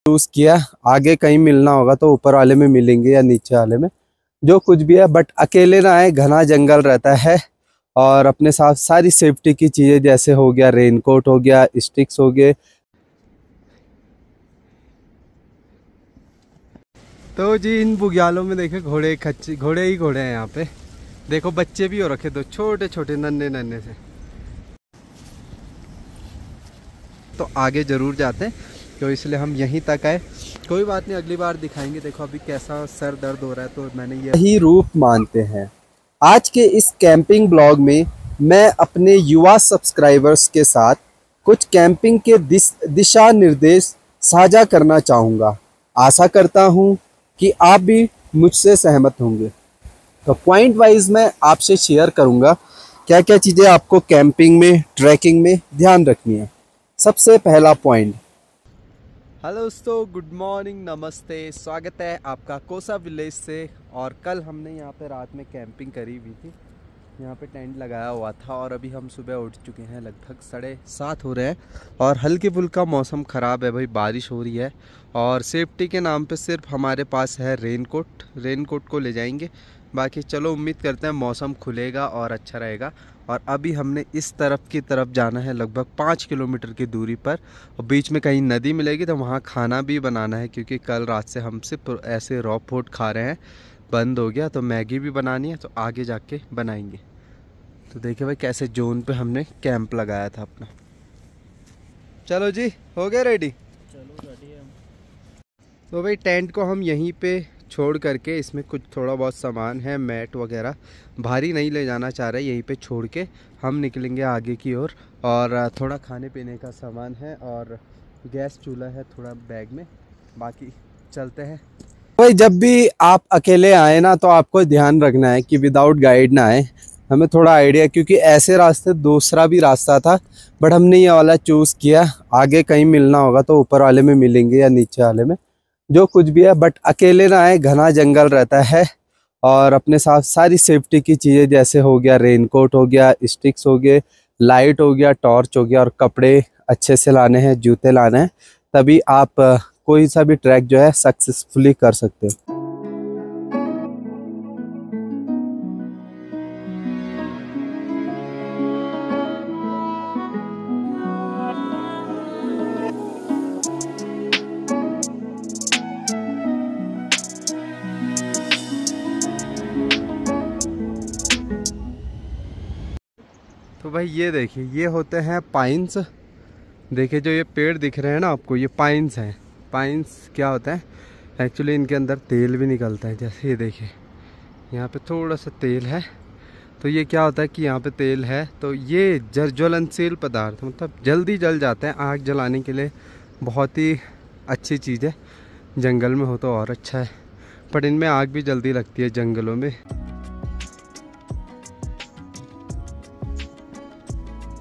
Choose किया। आगे कहीं मिलना होगा तो ऊपर वाले में मिलेंगे या नीचे वाले में, जो कुछ भी है, बट अकेले ना आए। घना जंगल रहता है और अपने साथ सारी सेफ्टी की चीज़ें, जैसे हो गया रेनकोट, हो गया स्टिक्स, हो गए। तो जी इन बुग्यालों में देखे घोड़े खच्ची, घोड़े ही घोड़े हैं यहाँ पे। देखो बच्चे भी हो रखे, दो छोटे छोटे नन्हे नन्हे से। तो आगे जरूर जाते हैं, तो इसलिए हम यहीं तक आए। कोई बात नहीं, अगली बार दिखाएंगे। देखो अभी कैसा सर दर्द हो रहा है, तो मैंने यही रूप मानते हैं। आज के इस कैंपिंग ब्लॉग में मैं अपने युवा सब्सक्राइबर्स के साथ कुछ कैंपिंग के दिशा निर्देश साझा करना चाहूँगा। आशा करता हूँ कि आप भी मुझसे सहमत होंगे। तो पॉइंट वाइज मैं आपसे शेयर करूँगा क्या क्या चीज़ें आपको कैंपिंग में, ट्रैकिंग में ध्यान रखनी है। सबसे पहला पॉइंट। हेलो दोस्तों, गुड मॉर्निंग, नमस्ते, स्वागत है आपका कोसा विलेज से। और कल हमने यहाँ पे रात में कैंपिंग करी हुई थी, यहाँ पे टेंट लगाया हुआ था। और अभी हम सुबह उठ चुके हैं, लगभग 7:30 हो रहे हैं। और हल्की फुल्का मौसम ख़राब है भाई, बारिश हो रही है। और सेफ्टी के नाम पे सिर्फ हमारे पास है रेनकोट को ले जाएंगे। बाकी चलो उम्मीद करते हैं मौसम खुलेगा और अच्छा रहेगा। और अभी हमने इस तरफ की तरफ जाना है, लगभग 5 किलोमीटर की दूरी पर। और बीच में कहीं नदी मिलेगी तो वहाँ खाना भी बनाना है, क्योंकि कल रात से हम सिर्फ ऐसे रॉ फूड खा रहे हैं, बंद हो गया। तो मैगी भी बनानी है, तो आगे जाके बनाएंगे। तो देखिए भाई कैसे जोन पे हमने कैंप लगाया था अपना। चलो जी, हो गया रेडी? चलो रेडी है। तो भाई टेंट को हम यहीं पे छोड़ करके, इसमें कुछ थोड़ा बहुत सामान है, मैट वगैरह भारी नहीं ले जाना चाह रहे, यहीं पे छोड़ के हम निकलेंगे आगे की ओर। और थोड़ा खाने पीने का सामान है और गैस चूल्हा है थोड़ा बैग में। बाकी चलते हैं भाई। जब भी आप अकेले आए ना, तो आपको ध्यान रखना है कि विदाउट गाइड ना आए। हमें थोड़ा आइडिया, क्योंकि ऐसे रास्ते दूसरा भी रास्ता था, बट हमने ये वाला चूज़ किया। आगे कहीं मिलना होगा तो ऊपर वाले में मिलेंगे या नीचे वाले में, जो कुछ भी है, बट अकेले ना आए। घना जंगल रहता है और अपने साथ सारी सेफ्टी की चीज़ें, जैसे हो गया रेनकोट, हो गया स्टिक्स, हो गए लाइट, हो गया टॉर्च, हो गया। और कपड़े अच्छे से लाने हैं, जूते लाने हैं, तभी आप कोई सा भी ट्रैक जो है सक्सेसफुली कर सकते हो। तो भाई ये देखिए, ये होते हैं पाइन्स। देखिए जो ये पेड़ दिख रहे हैं ना आपको, ये पाइन्स हैं। पाइन्स क्या होता है एक्चुअली, इनके अंदर तेल भी निकलता है। जैसे ये देखिए यहाँ पे थोड़ा सा तेल है। तो ये क्या होता है कि यहाँ पे तेल है तो ये ज्वलनशील पदार्थ, मतलब जल्दी जल जाते हैं। आग जलाने के लिए बहुत ही अच्छी चीज़ है। जंगल में हो तो और अच्छा है, पर इनमें आग भी जल्दी लगती है जंगलों में।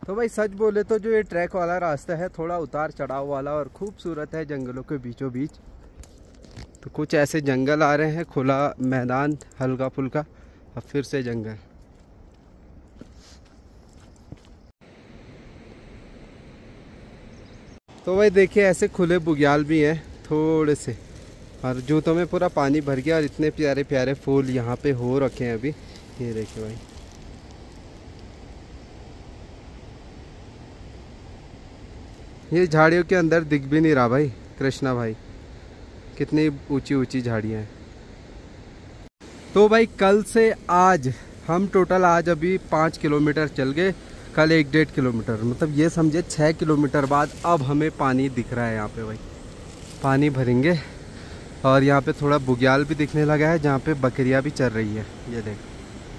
तो भाई सच बोले तो जो ये ट्रैक वाला रास्ता है, थोड़ा उतार चढ़ाव वाला और खूबसूरत है, जंगलों के बीचों बीच। तो कुछ ऐसे जंगल आ रहे हैं, खुला मैदान हल्का फुल्का, और फिर से जंगल। तो भाई देखिए ऐसे खुले बुग्याल भी हैं थोड़े से, और जूतों में पूरा पानी भर गया। और इतने प्यारे प्यारे फूल यहाँ पे हो रखे हैं अभी, ये देखिए भाई। ये झाड़ियों के अंदर दिख भी नहीं रहा भाई कृष्णा भाई, कितनी ऊंची ऊंची झाड़ियाँ हैं। तो भाई कल से आज हम टोटल आज अभी 5 किलोमीटर चल गए, कल 1-1.5 किलोमीटर, मतलब ये समझे 6 किलोमीटर बाद अब हमें पानी दिख रहा है यहाँ पे भाई। पानी भरेंगे। और यहाँ पे थोड़ा बुग्याल भी दिखने लगा है, जहाँ पे बकरियाँ भी चर रही है। ये देख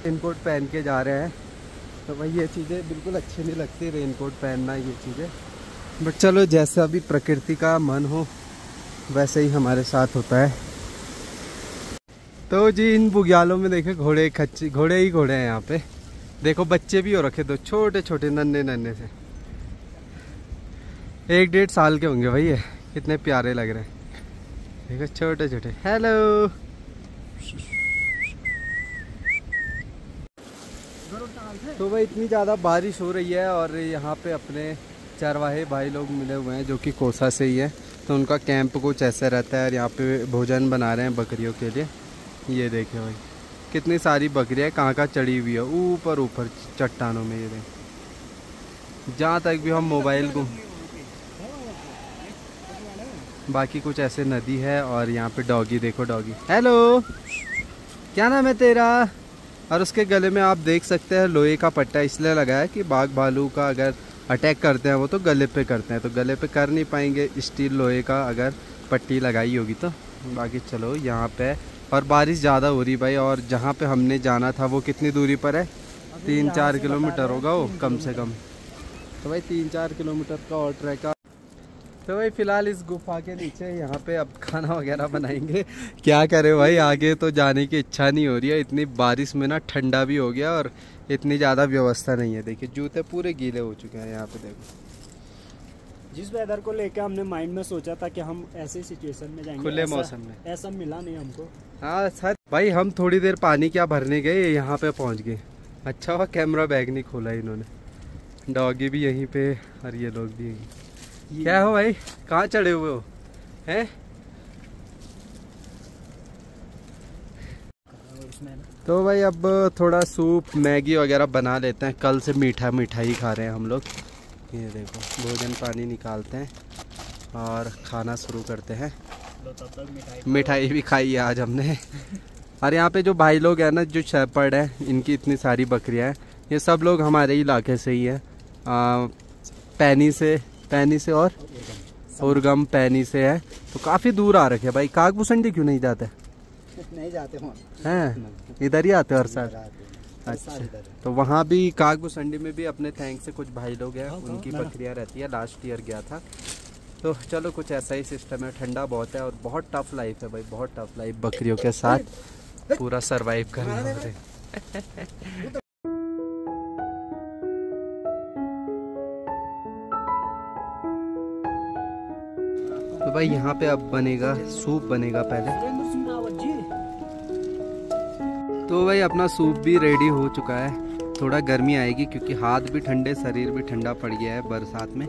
रेनकोट पहन के जा रहे हैं। तो भाई ये चीज़ें बिल्कुल अच्छी नहीं लगती, रेनकोट पहनना, ये चीज़ें। बट चलो जैसा भी प्रकृति का मन हो वैसे ही हमारे साथ होता है। तो जी इन बुग्यालों में देखे घोड़े ही घोड़े हैं यहाँ पे। देखो बच्चे भी हो रखे, दो छोटे छोटे नन्हे नन्हे से। 1-1.5 साल के होंगे भाई, ये कितने प्यारे लग रहे हैं। देखो छोटे छोटे। हेलो। तो भाई इतनी ज़्यादा बारिश हो रही है और यहाँ पे अपने चरवाहे भाई लोग मिले हुए हैं, जो कि कोसा से ही है। तो उनका कैंप कुछ ऐसे रहता है और यहाँ पे भोजन बना रहे हैं बकरियों के लिए। ये देखे भाई कितनी सारी बकरियाँ कहाँ चढ़ी हुई है ऊपर ऊपर चट्टानों में। ये देख जहाँ तक भी हम मोबाइल को, बाकी कुछ ऐसे नदी है। और यहाँ पे डॉगी देखो, डॉगी हेलो क्या नाम है तेरा। और उसके गले में आप देख सकते हैं लोहे का पट्टा इसलिए लगा है कि बाघ भालू का अगर अटैक करते हैं वो तो गले पे करते हैं, तो गले पे कर नहीं पाएंगे स्टील लोहे का अगर पट्टी लगाई होगी तो। बाकी चलो यहाँ पे, और बारिश ज़्यादा हो रही भाई। और जहाँ पे हमने जाना था वो कितनी दूरी पर है, 3-4 किलोमीटर होगा वो कम से कम। तो भाई 3-4 किलोमीटर का और ट्रैक का। तो भाई फ़िलहाल इस गुफा के नीचे यहाँ पे अब खाना वगैरह बनाएंगे। क्या करें भाई, आगे तो जाने की इच्छा नहीं हो रही है। इतनी बारिश में ना ठंडा भी हो गया और इतनी ज़्यादा व्यवस्था नहीं है। देखिए जूते पूरे गीले हो चुके हैं यहाँ पे। देखो जिस वेदर को लेकर हमने माइंड में सोचा था कि हम ऐसी सिचुएशन में जाएंगे, खुले मौसम में, ऐसा मिला नहीं हमको। हाँ सर भाई, हम थोड़ी देर पानी क्या भरने गए, यहाँ पे पहुँच गए। अच्छा हुआ कैमरा बैग नहीं खोला इन्होंने। डॉगी भी यहीं पे और ये लोग भी यहीं। क्या हो भाई, कहाँ चढ़े हुए हो हैं? तो भाई अब थोड़ा सूप मैगी वगैरह बना लेते हैं। कल से मीठा मीठा ही खा रहे हैं हम लोग। ये देखो भोजन पानी निकालते हैं और खाना शुरू करते हैं। मिठाई भी खाई है आज हमने। और यहाँ पे जो भाई लोग हैं ना, जो शेपर्ड है, इनकी इतनी सारी बकरियाँ हैं, ये सब लोग हमारे इलाके से ही है। पैनी से और उर्गम पैनी से है, तो काफ़ी दूर आ रखे भाई। कागभूषणी क्यों नहीं जाते? नहीं जाते हैं, इधर ही आते हर साल। अच्छा, तो वहाँ भी कागभूषणी में भी अपने थैंक से कुछ भाई लोग हैं, उनकी बकरियाँ रहती है। लास्ट ईयर गया था। तो चलो कुछ ऐसा ही सिस्टम है। ठंडा बहुत है और बहुत टफ लाइफ है भाई, बहुत टफ लाइफ बकरियों के साथ पूरा सरवाइव करना है। तो भाई यहाँ पे अब बनेगा सूप, बनेगा पहले। तो भाई अपना सूप भी रेडी हो चुका है। थोड़ा गर्मी आएगी क्योंकि हाथ भी ठंडे, शरीर भी ठंडा पड़ गया है बरसात में।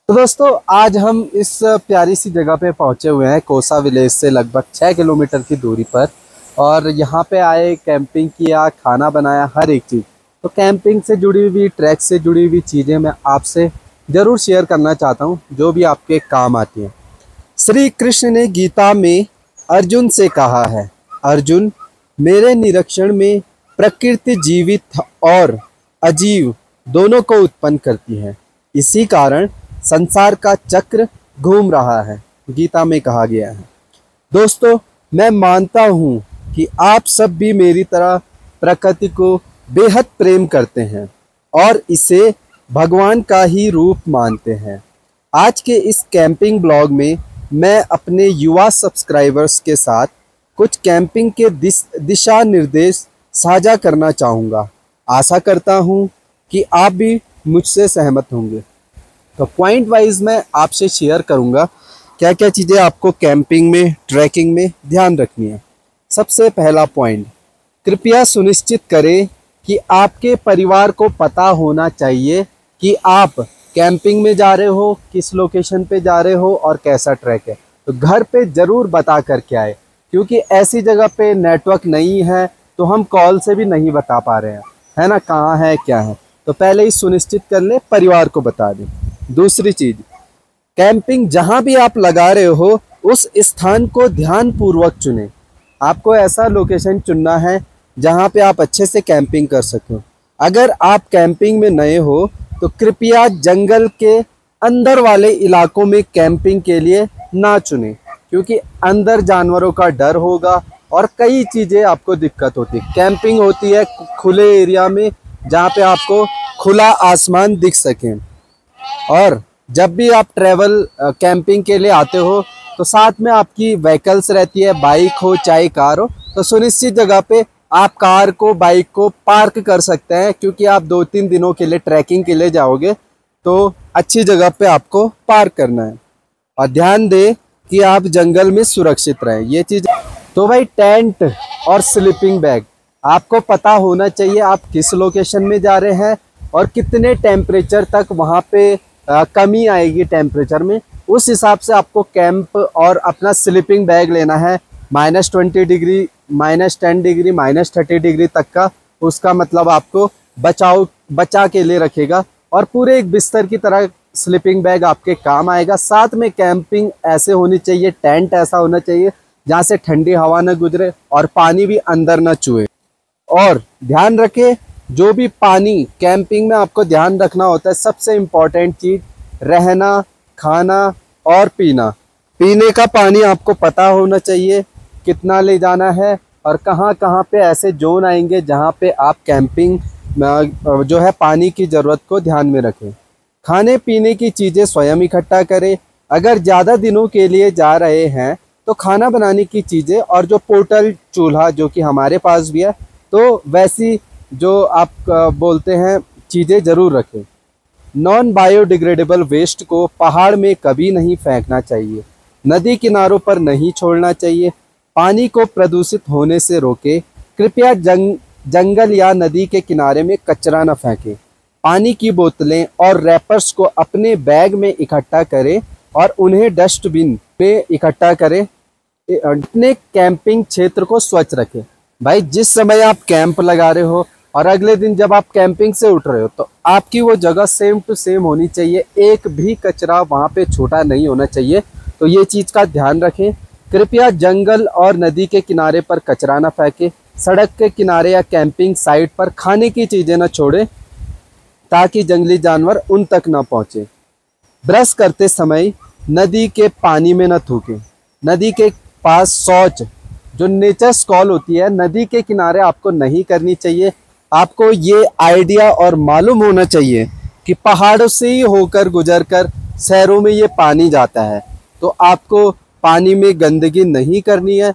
तो दोस्तों आज हम इस प्यारी सी जगह पे पहुंचे हुए हैं, कोसा विलेज से लगभग 6 किलोमीटर की दूरी पर। और यहाँ पे आए, कैंपिंग किया, खाना बनाया, हर एक चीज़। तो कैंपिंग से जुड़ी हुई, ट्रैक से जुड़ी हुई चीज़ें मैं आपसे ज़रूर शेयर करना चाहता हूँ, जो भी आपके काम आती हैं। श्री कृष्ण ने गीता में अर्जुन से कहा है, अर्जुन मेरे निरीक्षण में प्रकृति जीवित और अजीव दोनों को उत्पन्न करती है, इसी कारण संसार का चक्र घूम रहा है, गीता में कहा गया है। दोस्तों मैं मानता हूँ कि आप सब भी मेरी तरह प्रकृति को बेहद प्रेम करते हैं और इसे भगवान का ही रूप मानते हैं। आज के इस कैंपिंग ब्लॉग में मैं अपने युवा सब्सक्राइबर्स के साथ कुछ कैंपिंग के दिशा निर्देश साझा करना चाहूँगा। आशा करता हूँ कि आप भी मुझसे सहमत होंगे। तो पॉइंट वाइज मैं आपसे शेयर करूंगा क्या क्या चीज़ें आपको कैंपिंग में, ट्रैकिंग में ध्यान रखनी है। सबसे पहला पॉइंट, कृपया सुनिश्चित करें कि आपके परिवार को पता होना चाहिए कि आप कैंपिंग में जा रहे हो, किस लोकेशन पे जा रहे हो और कैसा ट्रैक है। तो घर पे ज़रूर बता करके आए, क्योंकि ऐसी जगह पे नेटवर्क नहीं है तो हम कॉल से भी नहीं बता पा रहे हैं, है ना, कहाँ है क्या है। तो पहले ही सुनिश्चित कर लें, परिवार को बता दें। दूसरी चीज़, कैंपिंग जहां भी आप लगा रहे हो उस स्थान को ध्यानपूर्वक चुनें। आपको ऐसा लोकेशन चुनना है जहां पे आप अच्छे से कैंपिंग कर सको। अगर आप कैंपिंग में नए हो तो कृपया जंगल के अंदर वाले इलाकों में कैंपिंग के लिए ना चुनें, क्योंकि अंदर जानवरों का डर होगा और कई चीज़ें आपको दिक्कत होती है। कैंपिंग होती है खुले एरिया में जहाँ पे आपको खुला आसमान दिख सके। और जब भी आप ट्रैवल कैंपिंग के लिए आते हो तो साथ में आपकी व्हीकल्स रहती है, बाइक हो चाहे कार हो, तो सुनिश्चित जगह पे आप कार को, बाइक को पार्क कर सकते हैं, क्योंकि आप 2-3 दिनों के लिए ट्रैकिंग के लिए जाओगे तो अच्छी जगह पे आपको पार्क करना है। और ध्यान दें कि आप जंगल में सुरक्षित रहें, ये चीज़। तो भाई टेंट और स्लीपिंग बैग आपको पता होना चाहिए, आप किस लोकेशन में जा रहे हैं और कितने टेम्परेचर तक वहाँ पे कमी आएगी टेम्परेचर में। उस हिसाब से आपको कैंप और अपना स्लीपिंग बैग लेना है। -20 डिग्री, -10 डिग्री, -30 डिग्री तक का, उसका मतलब आपको बचा के लिए रखेगा। और पूरे एक बिस्तर की तरह स्लीपिंग बैग आपके काम आएगा। साथ में कैंपिंग ऐसे होनी चाहिए, टेंट ऐसा होना चाहिए जहाँ से ठंडी हवा न गुजरे और पानी भी अंदर न चुए। और ध्यान रखें, जो भी पानी कैंपिंग में आपको ध्यान रखना होता है, सबसे इम्पोर्टेंट चीज़ रहना, खाना और पीना। पीने का पानी आपको पता होना चाहिए कितना ले जाना है, और कहाँ कहाँ पे ऐसे जोन आएंगे जहाँ पे आप कैंपिंग जो है पानी की ज़रूरत को ध्यान में रखें। खाने पीने की चीज़ें स्वयं इकट्ठा करें। अगर ज़्यादा दिनों के लिए जा रहे हैं तो खाना बनाने की चीज़ें और जो पोर्टल चूल्हा जो कि हमारे पास भी है, तो वैसी जो आप बोलते हैं चीज़ें ज़रूर रखें। नॉन बायोडिग्रेडेबल वेस्ट को पहाड़ में कभी नहीं फेंकना चाहिए, नदी किनारों पर नहीं छोड़ना चाहिए। पानी को प्रदूषित होने से रोकें। कृपया जंगल या नदी के किनारे में कचरा न फेंकें। पानी की बोतलें और रैपर्स को अपने बैग में इकट्ठा करें और उन्हें डस्टबिन में इकट्ठा करें। अपने कैंपिंग क्षेत्र को स्वच्छ रखें। भाई जिस समय आप कैंप लगा रहे हो और अगले दिन जब आप कैंपिंग से उठ रहे हो, तो आपकी वो जगह सेम टू सेम होनी चाहिए, एक भी कचरा वहाँ पे छोटा नहीं होना चाहिए। तो ये चीज़ का ध्यान रखें। कृपया जंगल और नदी के किनारे पर कचरा ना फेंकें। सड़क के किनारे या कैंपिंग साइट पर खाने की चीज़ें न छोड़ें ताकि जंगली जानवर उन तक ना पहुँचे। ब्रश करते समय नदी के पानी में न थूकें। नदी के पास शौच जो नेचर्स कॉल होती है, नदी के किनारे आपको नहीं करनी चाहिए। आपको ये आइडिया और मालूम होना चाहिए कि पहाड़ों से ही होकर गुजर कर शहरों में ये पानी जाता है, तो आपको पानी में गंदगी नहीं करनी है,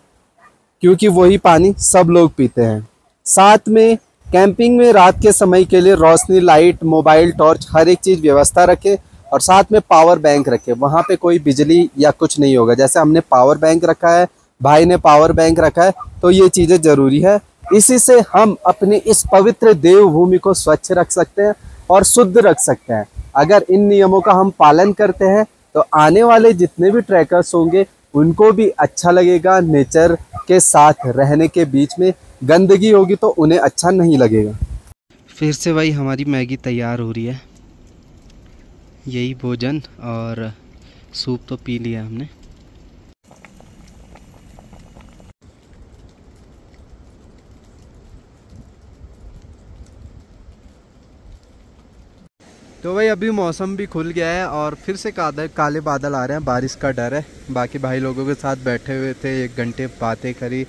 क्योंकि वही पानी सब लोग पीते हैं। साथ में कैंपिंग में रात के समय के लिए रोशनी, लाइट, मोबाइल टॉर्च, हर एक चीज़ व्यवस्था रखें। और साथ में पावर बैंक रखें, वहाँ पे कोई बिजली या कुछ नहीं होगा। जैसे हमने पावर बैंक रखा है, भाई ने पावर बैंक रखा है, तो ये चीज़ें ज़रूरी है। इसी से हम अपनी इस पवित्र देवभूमि को स्वच्छ रख सकते हैं और शुद्ध रख सकते हैं। अगर इन नियमों का हम पालन करते हैं तो आने वाले जितने भी ट्रैकर्स होंगे उनको भी अच्छा लगेगा। नेचर के साथ रहने के बीच में गंदगी होगी तो उन्हें अच्छा नहीं लगेगा। फिर से भाई हमारी मैगी तैयार हो रही है, यही भोजन, और सूप तो पी लिया हमने। तो भाई अभी मौसम भी खुल गया है और फिर से काले बादल आ रहे हैं, बारिश का डर है। बाकी भाई लोगों के साथ बैठे हुए थे, 1 घंटे बातें करी,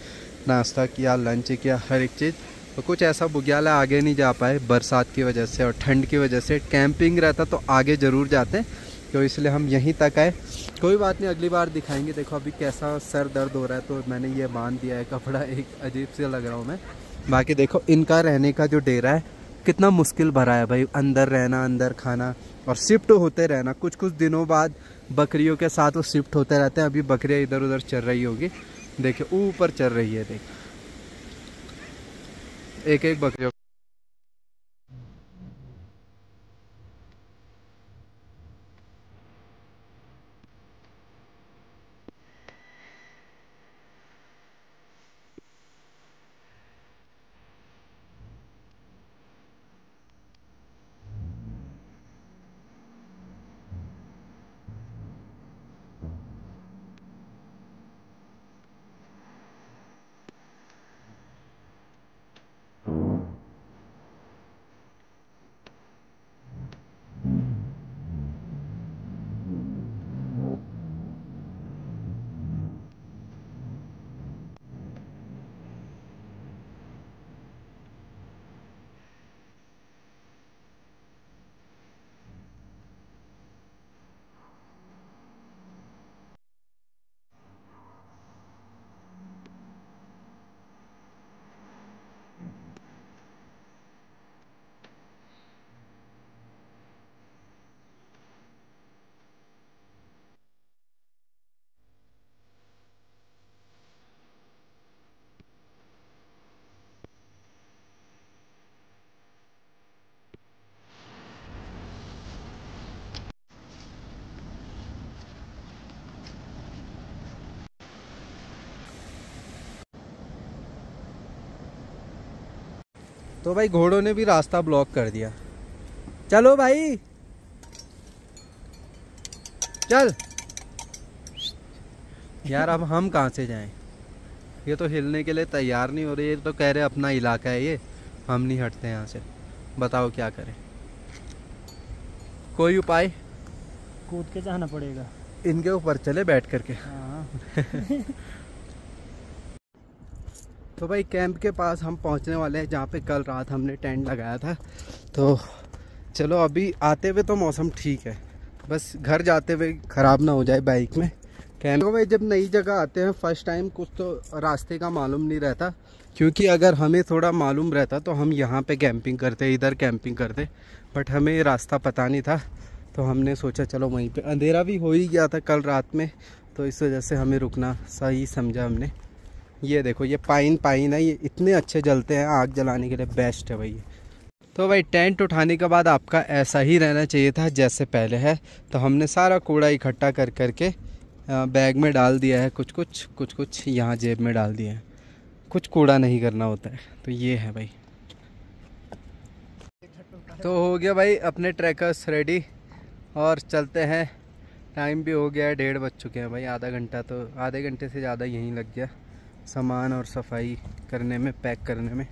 नाश्ता किया, लंच किया, हर एक चीज़। तो कुछ ऐसा बुग्याल है, आगे नहीं जा पाए बरसात की वजह से और ठंड की वजह से। कैंपिंग रहता तो आगे ज़रूर जाते, तो इसलिए हम यहीं तक आए। कोई बात नहीं, अगली बार दिखाएंगे। देखो अभी कैसा सर दर्द हो रहा है, तो मैंने ये बांध दिया है कपड़ा, एक अजीब से लग रहा हूँ मैं। बाकी देखो इनका रहने का जो डेरा है कितना मुश्किल भरा है भाई, अंदर रहना, अंदर खाना और शिफ्ट होते रहना। कुछ कुछ दिनों बाद बकरियों के साथ वो शिफ्ट होते रहते हैं। अभी बकरियाँ इधर उधर चल रही होगी, देखिए ऊपर चल रही है, देख एक एक बकरियों। तो भाई घोड़ों ने भी रास्ता ब्लॉक कर दिया। चलो भाई चल यार, अब हम कहाँ से जाएं? ये तो हिलने के लिए तैयार नहीं हो रही, ये तो कह रहे अपना इलाका है ये, हम नहीं हटते यहाँ से। बताओ क्या करें? कोई उपाय? कूद के जाना पड़ेगा इनके ऊपर चले बैठ करके। हाँ। तो भाई कैंप के पास हम पहुंचने वाले हैं, जहाँ पे कल रात हमने टेंट लगाया था। तो चलो, अभी आते हुए तो मौसम ठीक है, बस घर जाते हुए ख़राब ना हो जाए बाइक में कैंप। तो भाई जब नई जगह आते हैं फर्स्ट टाइम, कुछ तो रास्ते का मालूम नहीं रहता, क्योंकि अगर हमें थोड़ा मालूम रहता तो हम यहाँ पे कैंपिंग करते, इधर कैंपिंग करते, बट हमें रास्ता पता नहीं था। तो हमने सोचा चलो वहीं पे, अंधेरा भी हो ही गया था कल रात में, तो इस वजह से हमें रुकना सही समझा हमने। ये देखो, ये पाइन है, ये इतने अच्छे जलते हैं, आग जलाने के लिए बेस्ट है भाई। तो भाई टेंट उठाने के बाद आपका ऐसा ही रहना चाहिए था जैसे पहले है। तो हमने सारा कूड़ा इकट्ठा कर करके बैग में डाल दिया है, कुछ यहाँ जेब में डाल दिया है। कुछ कूड़ा नहीं करना होता है, तो ये है भाई। तो हो गया भाई अपने ट्रैकर्स रेडी, और चलते हैं। टाइम भी हो गया है, 1:30 बज चुके हैं भाई। आधे घंटे से ज़्यादा यहीं लग गया सामान और सफाई करने में, पैक करने में।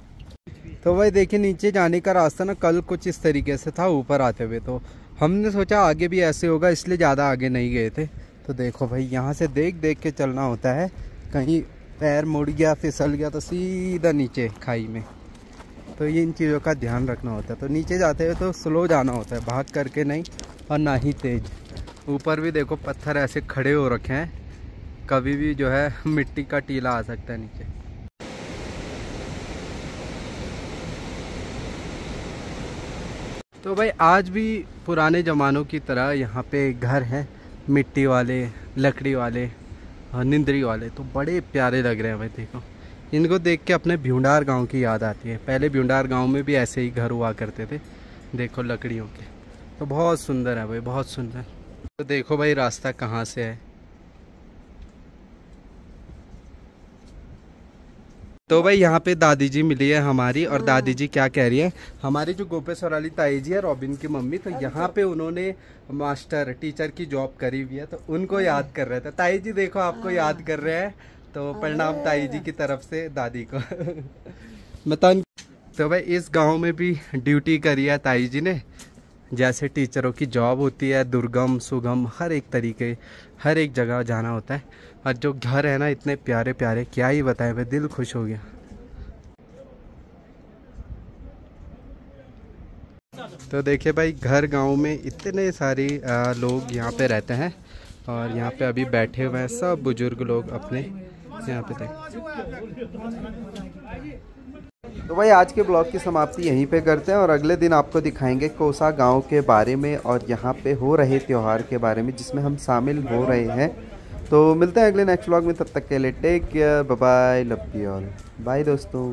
तो भाई देखिए, नीचे जाने का रास्ता ना कल कुछ इस तरीके से था ऊपर आते हुए, तो हमने सोचा आगे भी ऐसे होगा, इसलिए ज़्यादा आगे नहीं गए थे। तो देखो भाई, यहाँ से देख के चलना होता है, कहीं पैर मुड़ गया, फिसल गया तो सीधा नीचे खाई में। तो ये इन चीज़ों का ध्यान रखना होता है। तो नीचे जाते हुए तो स्लो जाना होता है, भाग करके नहीं और ना ही तेज़। ऊपर भी देखो पत्थर ऐसे खड़े हो रखे हैं, कभी भी जो है मिट्टी का टीला आ सकता है नीचे। तो भाई आज भी पुराने ज़मानों की तरह यहाँ पे घर हैं, मिट्टी वाले, लकड़ी वाले और निंदरी वाले। तो बड़े प्यारे लग रहे हैं भाई। देखो, इनको देख के अपने भ्यूंडार गांव की याद आती है। पहले भ्यूंडार गांव में भी ऐसे ही घर हुआ करते थे, देखो लकड़ियों के। तो बहुत सुंदर है भाई, बहुत सुंदर। तो देखो भाई रास्ता कहाँ से है। तो भाई यहाँ पे दादी जी मिली है हमारी, और दादी जी क्या कह रही है, हमारी जो गोपेश्वर वाली ताई जी है, रॉबिन की मम्मी, तो यहाँ पे उन्होंने टीचर की जॉब करी हुई है, तो उनको याद कर रहे थे। ताई जी देखो आपको याद कर रहे हैं, तो प्रणाम ताई जी की तरफ से दादी को। मतन। तो भाई इस गांव में भी ड्यूटी करी है ताई जी ने, जैसे टीचरों की जॉब होती है, दुर्गम सुगम हर एक तरीके, हर एक जगह जाना होता है। और जो घर है ना इतने प्यारे प्यारे, क्या ही बताएं भाई, दिल खुश हो गया। तो देखिए भाई, घर गांव में इतने सारे लोग यहाँ पे रहते हैं, और यहाँ पे अभी बैठे हुए हैं सब बुजुर्ग लोग अपने यहाँ पे। तो भाई आज के ब्लॉग की समाप्ति यहीं पे करते हैं, और अगले दिन आपको दिखाएंगे कोसा गांव के बारे में और यहाँ पे हो रहे त्यौहार के बारे में, जिसमें हम शामिल हो रहे हैं। तो मिलते हैं अगले नेक्स्ट ब्लॉग में, तब तक के लिए take care, bye bye, love you all, bye दोस्तों।